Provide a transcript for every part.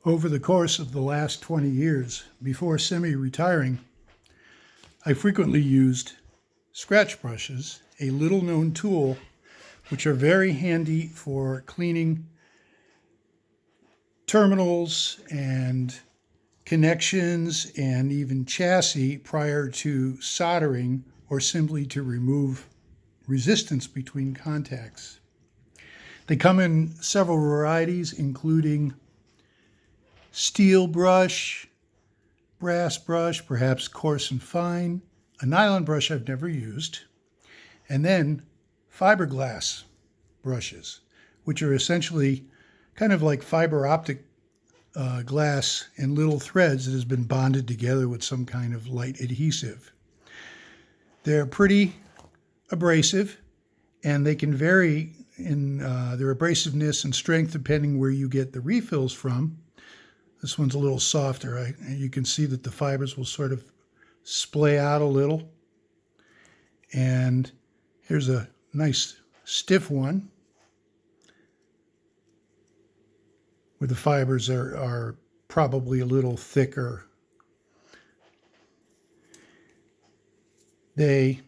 Over the course of the last 20 years, before semi-retiring, I frequently used scratch brushes, a little-known tool which are very handy for cleaning terminals and connections and even chassis prior to soldering or simply to remove resistance between contacts. They come in several varieties, including steel brush, brass brush, perhaps coarse and fine, a nylon brush I've never used, and then fiberglass brushes, which are essentially kind of like fiber optic glass in little threads that has been bonded together with some kind of light adhesive. They're pretty abrasive, and they can vary in their abrasiveness and strength depending where you get the refills from. This one's a little softer. Right? You can see that the fibers will sort of splay out a little. And here's a nice stiff one where the fibers are probably a little thicker. They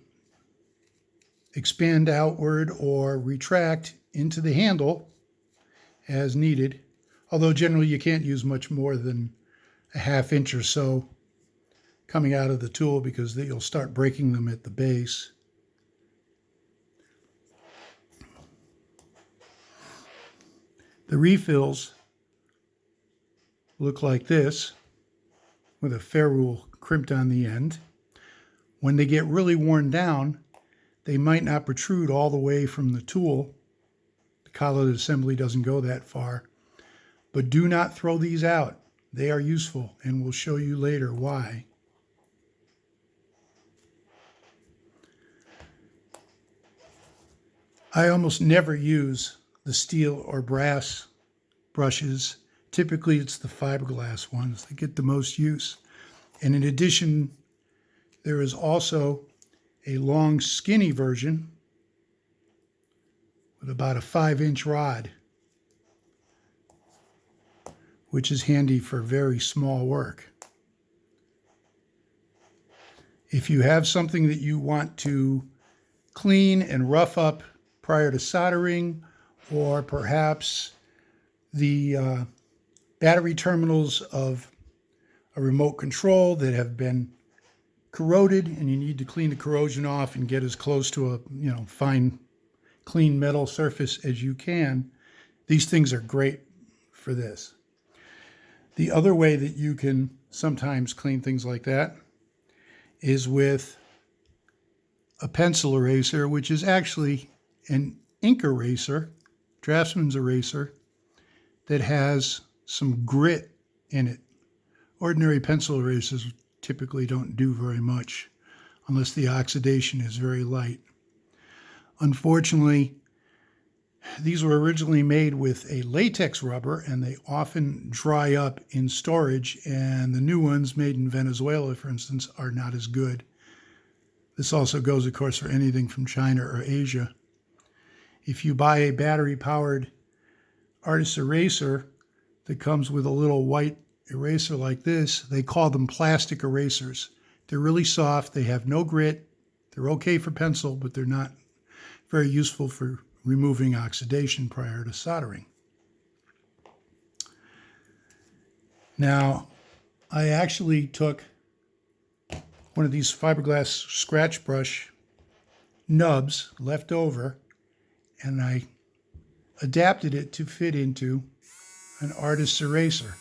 expand outward or retract into the handle as needed, although generally you can't use much more than a ½ inch or so coming out of the tool because you'll start breaking them at the base. The refills look like this with a ferrule crimped on the end. When they get really worn down, they might not protrude all the way from the tool. The collet assembly doesn't go that far. But do not throw these out. They are useful, and we'll show you later why. I almost never use the steel or brass brushes. Typically, it's the fiberglass ones that get the most use. And in addition, there is also a long, skinny version with about a 5-inch rod, which is handy for very small work. If you have something that you want to clean and rough up prior to soldering, or perhaps the battery terminals of a remote control that have been corroded and you need to clean the corrosion off and get as close to a fine clean metal surface as you can, these things are great for this. The other way that you can sometimes clean things like that is with a pencil eraser, which is actually an ink eraser, draftsman's eraser, that has some grit in it. Ordinary pencil erasers typically don't do very much unless the oxidation is very light. Unfortunately, these were originally made with a latex rubber, and they often dry up in storage, and the new ones made in Venezuela, for instance, are not as good. This also goes, of course, for anything from China or Asia. If you buy a battery-powered artist eraser that comes with a little white eraser like this, they call them plastic erasers. They're really soft, they have no grit, they're okay for pencil, but they're not very useful for removing oxidation prior to soldering. Now, I actually took one of these fiberglass scratch brush nubs left over, and I adapted it to fit into an artist's eraser.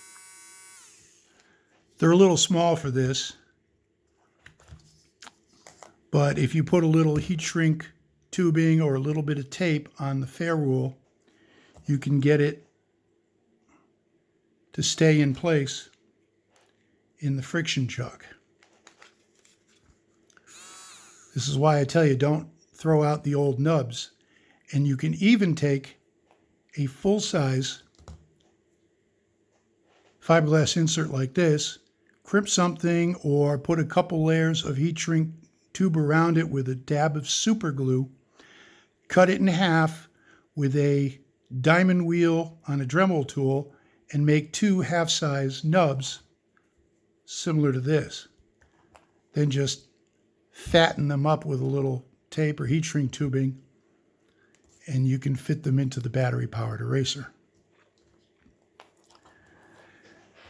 They're a little small for this, but if you put a little heat shrink tubing or a little bit of tape on the ferrule, you can get it to stay in place in the friction chuck. This is why I tell you, don't throw out the old nubs. And you can even take a full-size fiberglass insert like this, crimp something, or put a couple layers of heat shrink tube around it with a dab of Superglue, cut it in half with a diamond wheel on a Dremel tool, and make 2 half-size nubs similar to this. Then just fatten them up with a little tape or heat shrink tubing, and you can fit them into the battery-powered eraser.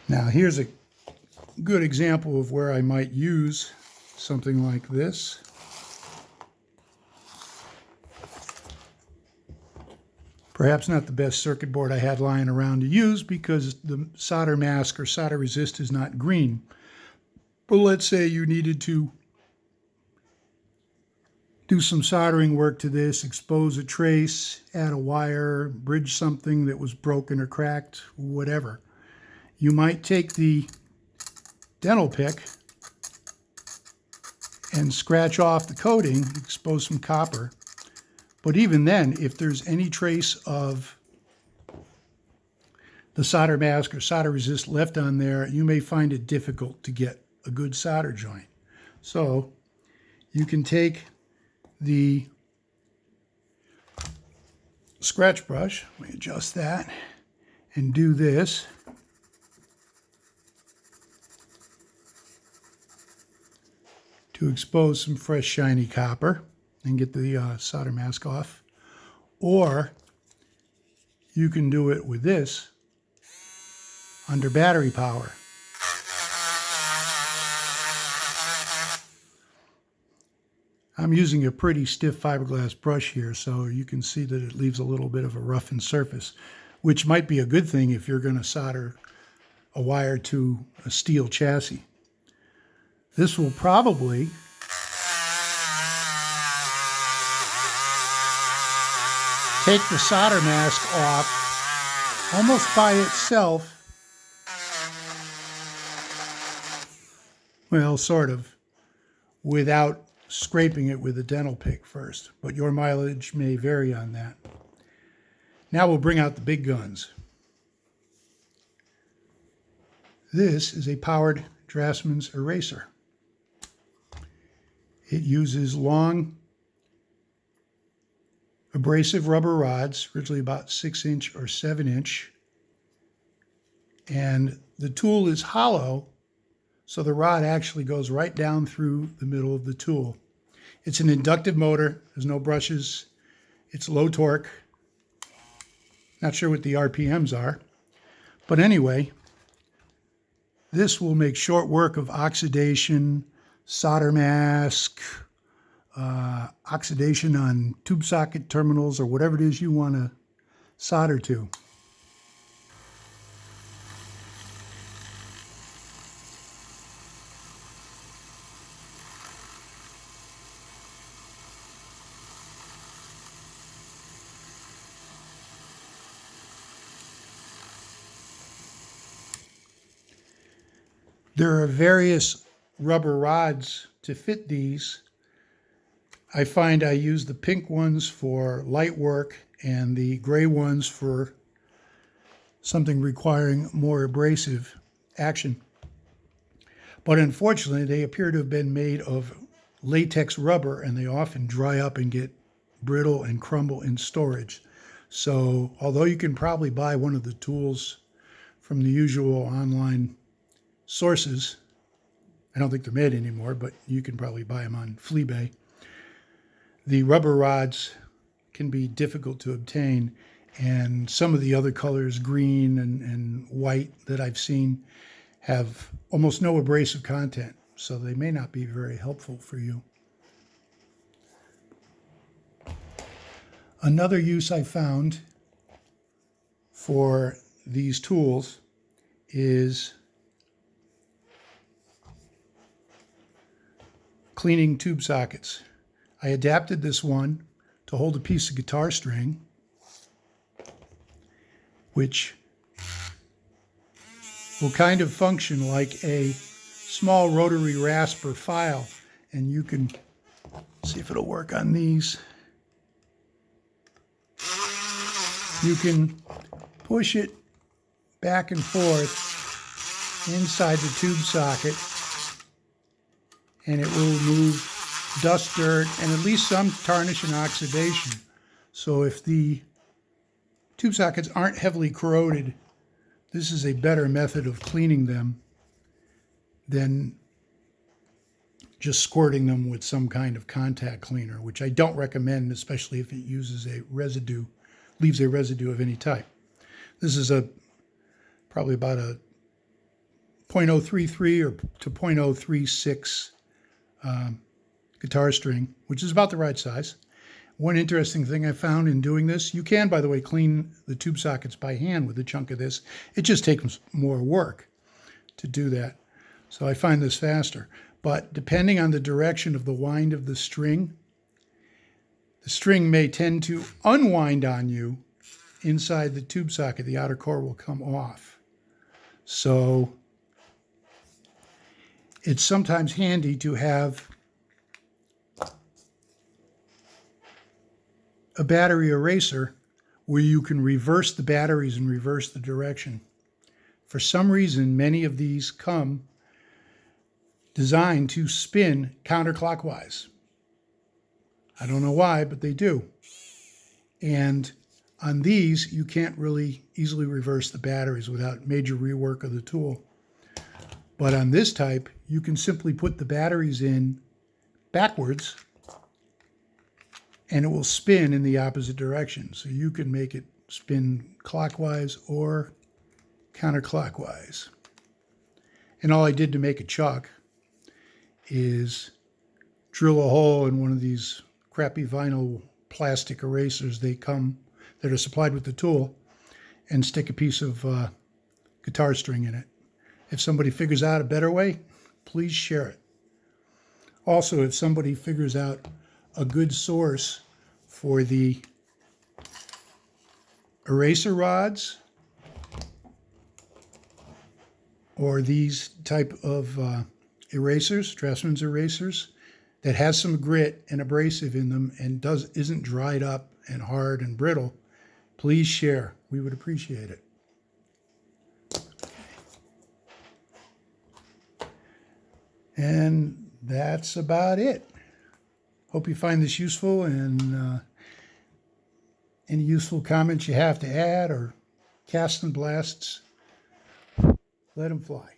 Now here's a good example of where I might use something like this. Perhaps not the best circuit board I had lying around to use because the solder mask or solder resist is not green. But let's say you needed to do some soldering work to this, expose a trace, add a wire, bridge something that was broken or cracked, whatever. You might take the dental pick and scratch off the coating, expose some copper. But even then, if there's any trace of the solder mask or solder resist left on there, you may find it difficult to get a good solder joint. So you can take the scratch brush, let me adjust that, and do this. To expose some fresh shiny copper and get the solder mask off. Or you can do it with this under battery power. I'm using a pretty stiff fiberglass brush here, so you can see that it leaves a little bit of a roughened surface, which might be a good thing if you're going to solder a wire to a steel chassis. This will probably take the solder mask off almost by itself. Well, sort of, without scraping it with a dental pick first, but your mileage may vary on that. Now we'll bring out the big guns. This is a powered Draftsman's eraser. It uses long abrasive rubber rods, originally about 6-inch or 7-inch. And the tool is hollow, so the rod actually goes right down through the middle of the tool. It's an inductive motor. There's no brushes. It's low torque. Not sure what the RPMs are. But anyway, this will make short work of oxidation, solder mask, oxidation on tube socket terminals, or whatever it is you want to solder to. There are various rubber rods to fit these. I find I use the pink ones for light work and the gray ones for something requiring more abrasive action. But unfortunately, they appear to have been made of latex rubber, and they often dry up and get brittle and crumble in storage. So although you can probably buy one of the tools from the usual online sources, I don't think they're made anymore, but you can probably buy them on Fleabay. The rubber rods can be difficult to obtain, and some of the other colors, green and white, that I've seen have almost no abrasive content, so they may not be very helpful for you. Another use I found for these tools is cleaning tube sockets. I adapted this one to hold a piece of guitar string, which will kind of function like a small rotary rasper file. And you can see if it'll work on these. You can push it back and forth inside the tube socket, and it will remove dust, dirt, and at least some tarnish and oxidation. So if the tube sockets aren't heavily corroded this is a better method of cleaning them than just squirting them with some kind of contact cleaner, which I don't recommend, especially if it uses a residue, leaves a residue of any type. This is probably about a 0.033 or to 0.036 guitar string, which is about the right size. One interesting thing I found in doing this, you can, by the way, clean the tube sockets by hand with a chunk of this. It just takes more work to do that. So I find this faster. But depending on the direction of the wind of the string may tend to unwind on you inside the tube socket. The outer core will come off. So it's sometimes handy to have a battery eraser where you can reverse the batteries and reverse the direction. For some reason, many of these come designed to spin counterclockwise. I don't know why, but they do. And on these, you can't really easily reverse the batteries without major rework of the tool. But on this type, you can simply put the batteries in backwards and it will spin in the opposite direction. So you can make it spin clockwise or counterclockwise. And all I did to make a chuck is drill a hole in one of these crappy vinyl plastic erasers that are supplied with the tool and stick a piece of guitar string in it. If somebody figures out a better way, please share it. Also, if somebody figures out a good source for the eraser rods or these type of erasers, Draftsman's erasers, that has some grit and abrasive in them and isn't dried up and hard and brittle, please share. We would appreciate it. And that's about it. Hope you find this useful, and any useful comments you have to add or cast and blasts, let them fly.